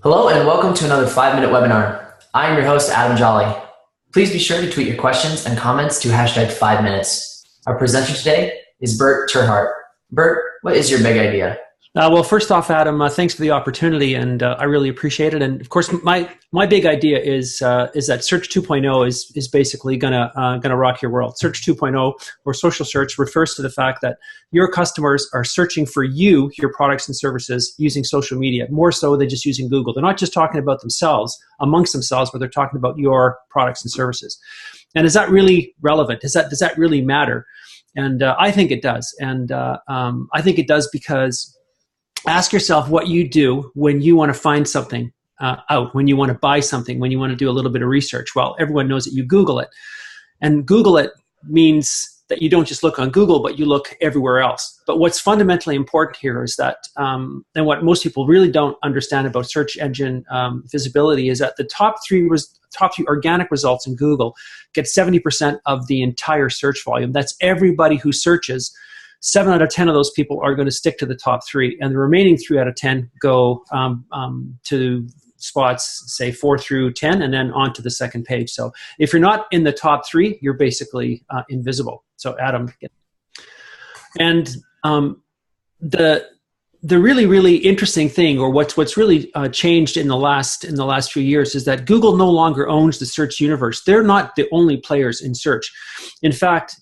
Hello and welcome to another 5-minute webinar. I am your host, Adam Jolly. Please be sure to tweet your questions and comments to hashtag 5minutes. Our presenter today is Bert Terhart. Bert, what is your big idea? Well, first off, Adam, thanks for the opportunity, and I really appreciate it. And of course, my big idea is that Search 2.0 is basically gonna rock your world. Search 2.0, or social search, refers to the fact that your customers are searching for you, your products and services, using social media. More so than just using Google. They're not just talking about themselves amongst themselves, but they're talking about your products and services. And is that really relevant? Does that really matter? And I think it does. And I think it does because ask yourself what you do when you want to find something out, when you want to buy something, when you want to do a little bit of research. Well, everyone knows that you Google it. And Google it means that you don't just look on Google, but you look everywhere else. But what's fundamentally important here is that, and what most people really don't understand about search engine visibility, is that the top three organic results in Google get 70% of the entire search volume. That's everybody who searches. 7 out of 10 of those people are going to stick to the top 3, and the remaining 3 out of 10 go to spots, say 4 through 10, and then on to the second page. So if you're not in the top 3, you're basically invisible. So Adam, and the really interesting thing, or what's really changed in the last few years, is that Google no longer owns the search universe. They're not the only players in search. In fact,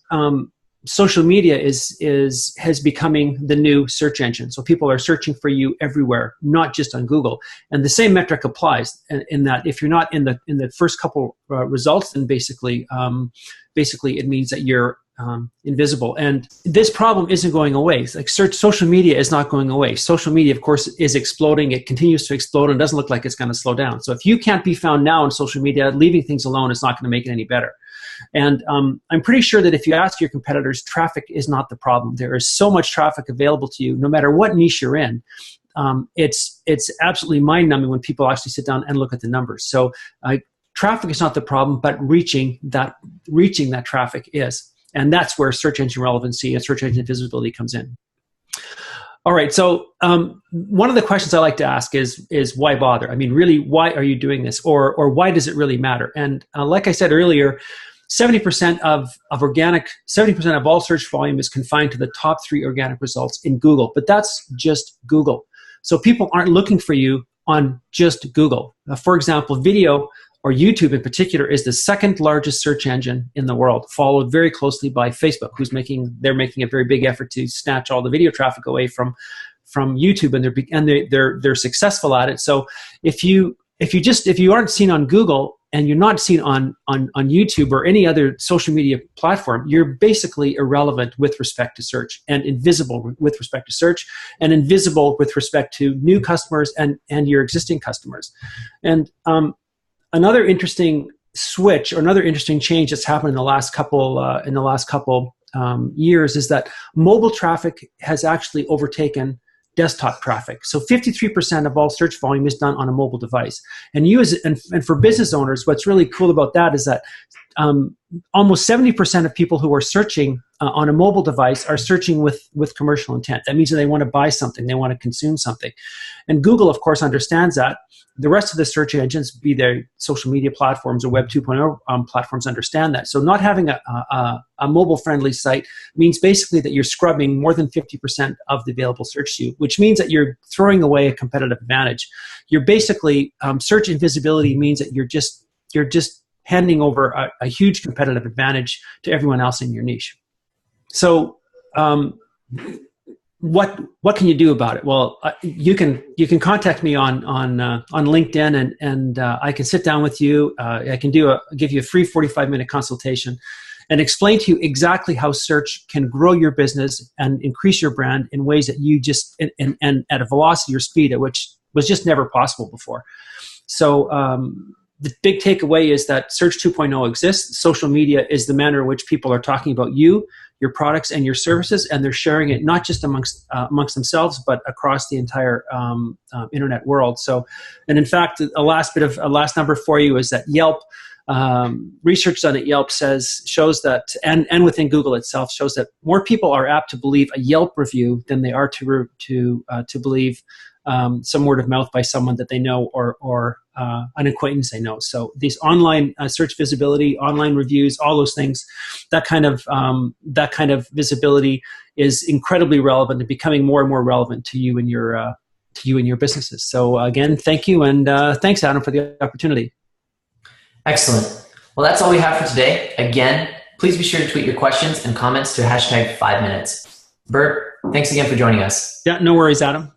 social media has becoming the new search engine. So people are searching for you everywhere, not just on Google. And the same metric applies in that if you're not in the first couple results, then basically it means that you're invisible. And this problem isn't going away. It's like social media is not going away. Social media, of course, is exploding. It continues to explode and doesn't look like it's going to slow down. So if you can't be found now on social media, leaving things alone is not going to make it any better. And I'm pretty sure that if you ask your competitors, traffic is not the problem. There is so much traffic available to you, no matter what niche you're in. It's absolutely mind-numbing when people actually sit down and look at the numbers. So traffic is not the problem, but reaching that traffic is. And that's where search engine relevancy and search engine visibility comes in. All right, so one of the questions I like to ask is why bother? I mean, really, why are you doing this? Or why does it really matter? And like I said earlier, 70% of all search volume is confined to the top 3 organic results in Google, but that's just Google. So people aren't looking for you on just Google. For example, video, or YouTube in particular, is the second largest search engine in the world, followed very closely by Facebook, they're making a very big effort to snatch all the video traffic away from YouTube, and they're successful at it. So if you aren't seen on Google and you're not seen on YouTube or any other social media platform, you're basically irrelevant with respect to search, and invisible with respect to search, and invisible with respect to new customers and your existing customers. And another interesting switch, or another interesting change that's happened in the last couple years, is that mobile traffic has actually overtaken desktop traffic. So 53% of all search volume is done on a mobile device. And for business owners, what's really cool about that is that almost 70% of people who are searching on a mobile device are searching with commercial intent. That means that they want to buy something, they want to consume something. And Google, of course, understands that. The rest of the search engines, be they social media platforms or Web 2.0 platforms, understand that. So not having a mobile-friendly site means basically that you're scrubbing more than 50% of the available search to you, which means that you're throwing away a competitive advantage. You're basically, search invisibility means that you're just handing over a huge competitive advantage to everyone else in your niche. So what can you do about it? Well, you can contact me on LinkedIn, and I can sit down with you. I can give you a free 45-minute consultation and explain to you exactly how search can grow your business and increase your brand in ways that you just and at a velocity or speed at which was just never possible before. So the big takeaway is that Search 2.0 exists. Social media is the manner in which people are talking about you, your products, and your services, and they're sharing it not just amongst themselves, but across the entire internet world. So, and in fact, a last number for you is that Yelp, research done at Yelp shows that, and within Google itself, shows that more people are apt to believe a Yelp review than they are to believe some word of mouth by someone that they know or an acquaintance they know. So these online search visibility, online reviews, all those things, that kind of visibility is incredibly relevant and becoming more and more relevant to you and your businesses. So again, thank you, and thanks, Adam, for the opportunity. Excellent. Well, that's all we have for today. Again, please be sure to tweet your questions and comments to hashtag 5 minutes. Bert, thanks again for joining us. Yeah, no worries, Adam.